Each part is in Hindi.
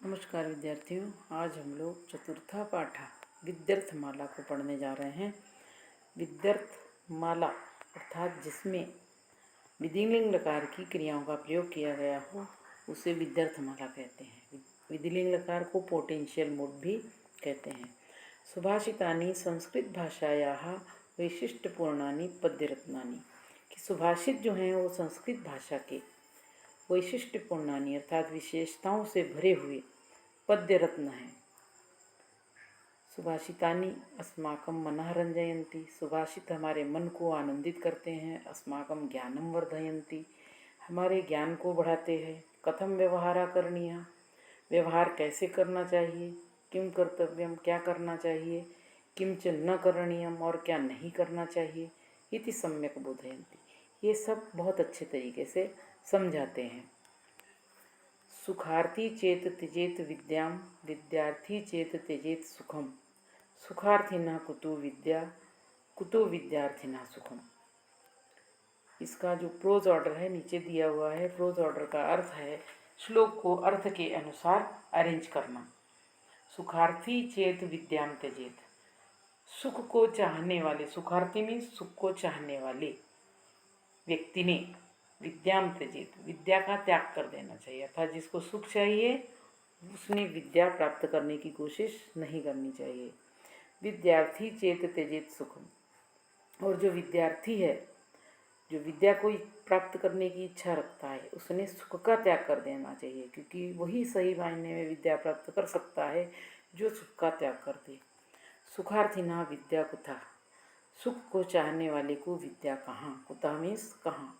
नमस्कार विद्यार्थियों, आज हम लोग चतुर्था पाठा विद्यर्थमाला को पढ़ने जा रहे हैं। विद्यर्थमाला अर्थात जिसमें विधिलिंग लकार की क्रियाओं का प्रयोग किया गया हो उसे विद्यर्थमाला कहते हैं। विधिलिंग लकार को पोटेंशियल मोड भी कहते हैं। सुभाषितानि संस्कृत भाषायाः वैशिष्ट्यपूर्णानि पद्यरत्नानि कि सुभाषित जो हैं वो संस्कृत भाषा के वैशिष्ट्यपूर्णानि अर्थात विशेषताओं से भरे हुए पद्य रत्न हैं। सुभाषितानि अस्माकं मनः रंजयन्ति, सुभाषित हमारे मन को आनंदित करते हैं। अस्माकं ज्ञानम वर्धयन्ति, हमारे ज्ञान को बढ़ाते हैं। कथम व्यवहार करणीय, व्यवहार कैसे करना चाहिए। किम कर्तव्यम, क्या करना चाहिए। किंच न करणीयम, और क्या नहीं करना चाहिए। इति सम्यक बोधयन्ति, ये सब बहुत अच्छे तरीके से समझाते हैं। सुखार्थी चेत त्यजेत विद्याम, विद्यार्थी चेत त्यजेत सुखम। सुखार्थिना कुतो विद्या, कुतो विद्यार्थिना सुखम। इसका जो प्रोज ऑर्डर है नीचे दिया हुआ है। प्रोज ऑर्डर का अर्थ है श्लोक को अर्थ के अनुसार अरेंज करना। सुखार्थी चेत विद्याम त्यजेत, सुख को चाहने वाले, सुखार्थी में सुख को चाहने वाले व्यक्ति ने विद्याम त्यजेत, विद्या का त्याग कर देना चाहिए। अर्थात जिसको सुख चाहिए उसने विद्या प्राप्त करने की कोशिश नहीं करनी चाहिए। विद्यार्थी चेत त्यजेत सुखम, और जो विद्यार्थी है, जो विद्या को प्राप्त करने की इच्छा रखता है, उसने सुख का त्याग कर देना चाहिए, क्योंकि वही सही मायने में विद्या प्राप्त कर सकता है जो सुख का त्याग कर दे। सुखार्थिना विद्या कुतः, सुख को चाहने वाले को विद्या कहाँ, कुतः मीन्स कहाँ।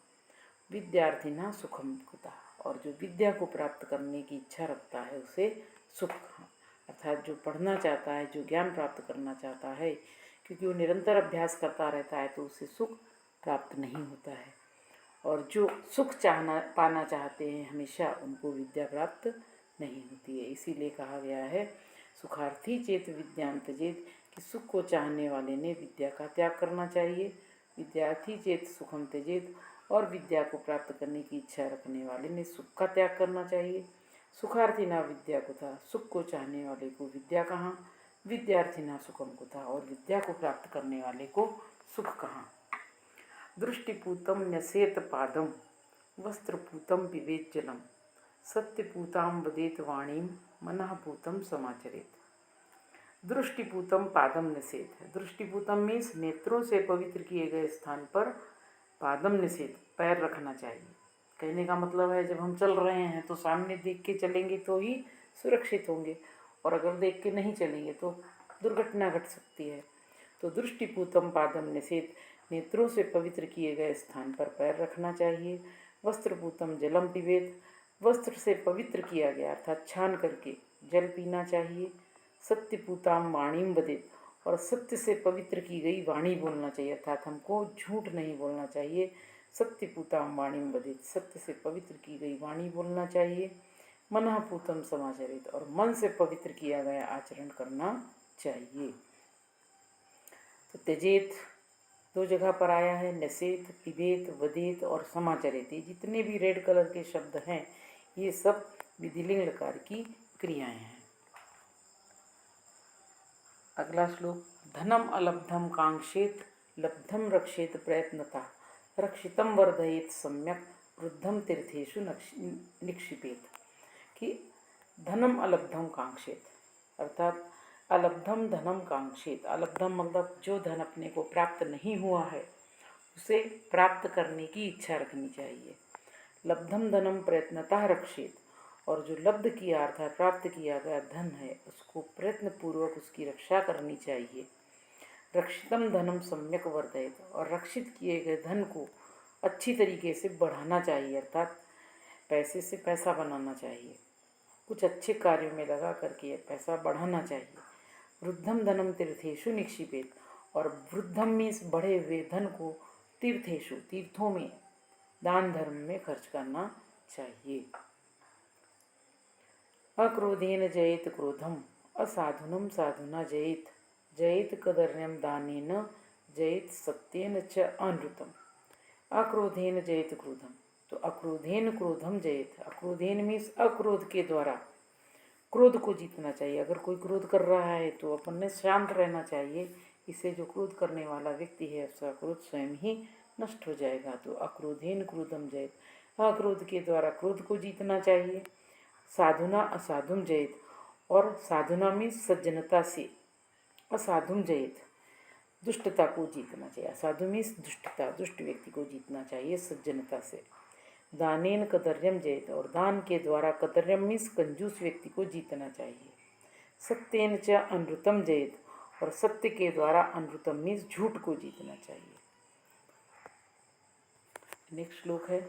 विद्यार्थिना सुखम कुतः, और जो विद्या को प्राप्त करने की इच्छा रखता है उसे सुख कहाँ, अर्थात जो पढ़ना चाहता है, जो ज्ञान प्राप्त करना चाहता है, क्योंकि वो निरंतर अभ्यास करता रहता है तो उसे सुख प्राप्त नहीं होता है। और जो सुख पाना चाहते हैं हमेशा, उनको विद्या प्राप्त नहीं होती है। इसीलिए कहा गया है सुखार्थी चेत विद्याम त्यजेत, कि सुख को चाहने वाले ने विद्या का त्याग करना चाहिए। विद्यार्थी चेत सुखम त्यजेत, और विद्या को प्राप्त करने की इच्छा रखने वाले ने सुख का त्याग करना चाहिए। सुखार्थिना विद्या कुतः, सुख को चाहने वाले को विद्या कहाँ। विद्यार्थिना सुखम कुतः, और विद्या को प्राप्त करने वाले को सुख कहाँ। दृष्टिपूतम न्यसेत पादम, वस्त्रपूतम पिबेत जलम, सत्यपूताम वदेत वाणीम, मनःपूतम समाचरेत। दृष्टिपूतम पादम निषेध, दृष्टिपूतम मीन्स नेत्रों से पवित्र किए गए स्थान पर पादम निषेध, पैर रखना चाहिए। कहने का मतलब है जब हम चल रहे हैं तो सामने देख के चलेंगे तो ही सुरक्षित होंगे, और अगर देख के नहीं चलेंगे तो दुर्घटना घट सकती है। तो दृष्टिपूतम पादम निषेध, नेत्रों से पवित्र किए गए स्थान पर पैर रखना चाहिए। वस्त्रपूतम जलम पिबेत, वस्त्र से पवित्र किया गया अर्थात छान करके जल पीना चाहिए। सत्यपूताम वाणीम वदेत, और सत्य से पवित्र की गई वाणी बोलना चाहिए, अर्थात हमको झूठ नहीं बोलना चाहिए। सत्यपूताम वाणीम वदेत, सत्य से पवित्र की गई वाणी बोलना चाहिए। मनःपूतम समाचरित, और मन से पवित्र किया गया आचरण करना चाहिए। तो त्यजेत दो जगह पर आया है, नसेत, पिबेत, वदेत और समाचरित। ये जितने भी रेड कलर के शब्द हैं ये सब विधिलिंग लकार की क्रियाएं हैं। अगला श्लोक, धनम अलब्धम कांक्षेत, लब्धम रक्षेत प्रयत्नता, रक्षितम वर्धयेत सम्यक, वृद्धम तीर्थेषु निक्षिपेत। कि धनम अलब्धम कांक्षेत, अर्थात अलब्धम धनम कांक्षेत, अलब्धम मतलब जो धन अपने को प्राप्त नहीं हुआ है उसे प्राप्त करने की इच्छा रखनी चाहिए। लब्धम धनम प्रयत्नतः रक्षेत, और जो लब्ध किया अर्थात प्राप्त किया गया धन है उसको प्रयत्नपूर्वक उसकी रक्षा करनी चाहिए। रक्षितम धनम सम्यक वर्धयेत, और रक्षित किए गए धन को अच्छी तरीके से बढ़ाना चाहिए, अर्थात पैसे से पैसा बनाना चाहिए, कुछ अच्छे कार्यों में लगा करके पैसा बढ़ाना चाहिए। वृद्धम धनम तीर्थेषु निक्षिपेत, और वृद्धम मीन्स बढ़े हुए धन को तीर्थेषु तीर्थों में दान धर्म में खर्च करना चाहिए। अक्रोधेन जयेत क्रोधम, असाधुनम साधुना जयेत, जयेत कदर्यम दानेन, जयेत सत्येन च अनृतम। अक्रोधेन जयेत क्रोधम, तो अक्रोधेन क्रोधम जयेत, अक्रोधेन मीन्स अक्रोध के द्वारा क्रोध को जीतना चाहिए। अगर कोई क्रोध कर रहा है तो अपन ने शांत रहना चाहिए। इससे जो क्रोध करने वाला व्यक्ति है उसका क्रोध स्वयं ही नष्ट हो जाएगा। तो अक्रोधेन क्रोधम जयेत, अक्रोध के द्वारा क्रोध को जीतना चाहिए। साधुना असाधुम जयेत, और साधुना में सज्जनता से, असाधुम जयेत दुष्टता को जीतना चाहिए। असाधु में दुष्टता, दुष्ट व्यक्ति को जीतना चाहिए सज्जनता से। दानेन कदर्यम जयेत, और दान के द्वारा कदर्यम मीन्स कंजूस व्यक्ति को जीतना चाहिए। सत्येन च अनृतम जयेत, और सत्य के द्वारा अनृतम मीन्स झूठ को जीतना चाहिए। नेक्स्ट श्लोक है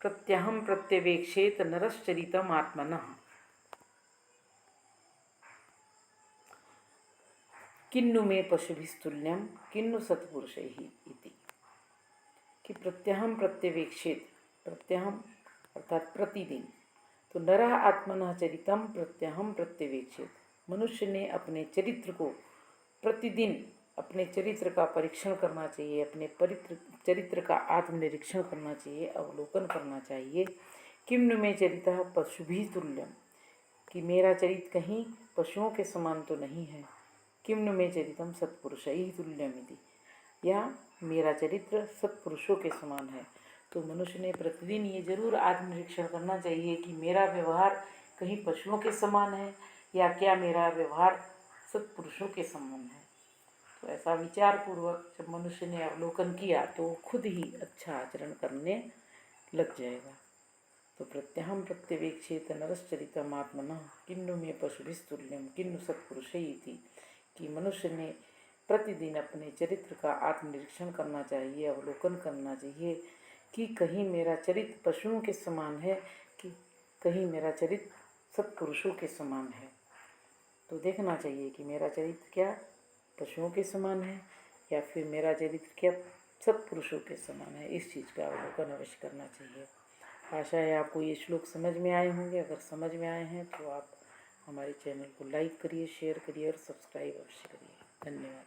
प्रत्यहम प्रत्यवेक्षेत नरश्चरितम आत्मनः किन्नु में पशुभिस्तुल्यम किन्नु सत्पुरुषैः इति। कि प्रत्यहम प्रत्यवेक्षेत, प्रत्यहम अर्थात प्रतिदिन, तो नरः आत्मनः चरितम प्रत्यहम प्रत्यवेक्षेत, मनुष्य ने अपने चरित्र को प्रतिदिन, अपने चरित्र का परीक्षण करना चाहिए, अपने चरित्र का आत्मनिरीक्षण करना चाहिए, अवलोकन करना चाहिए। किम्नु में चरितः पशुभिः तुल्यम, कि मेरा चरित्र कहीं पशुओं के समान तो नहीं है। किम्नु में चरितम सत्पुरुषैः तुल्यमिति, या मेरा चरित्र सत्पुरुषों के समान है। तो मनुष्य ने प्रतिदिन ये जरूर आत्मनिरीक्षण करना चाहिए कि मेरा व्यवहार कहीं पशुओं के समान है या क्या मेरा व्यवहार सत्पुरुषों के समान है। तो ऐसा विचार पूर्वक जब मनुष्य ने अवलोकन किया तो खुद ही अच्छा आचरण करने लग जाएगा। तो प्रत्यहम प्रत्यवेक्षेत नरश्चरितम आत्मनः किन्नु में पशुभिस्तुल्यम किन्नु सत्पुरुषैः इति, कि मनुष्य ने प्रतिदिन अपने चरित्र का आत्मनिरीक्षण करना चाहिए, अवलोकन करना चाहिए कि कहीं मेरा चरित्र पशुओं के समान है कि कहीं मेरा चरित्र सत्पुरुषों के समान है। तो देखना चाहिए कि मेरा चरित्र क्या पशुओं के समान है या फिर मेरा चरित्र क्या सत्पुरुषों के समान है। इस चीज़ का अवलोकन अवश्य करना चाहिए। आशा है आपको ये श्लोक समझ में आए होंगे। अगर समझ में आए हैं तो आप हमारे चैनल को लाइक करिए, शेयर करिए और सब्सक्राइब अवश्य करिए। धन्यवाद।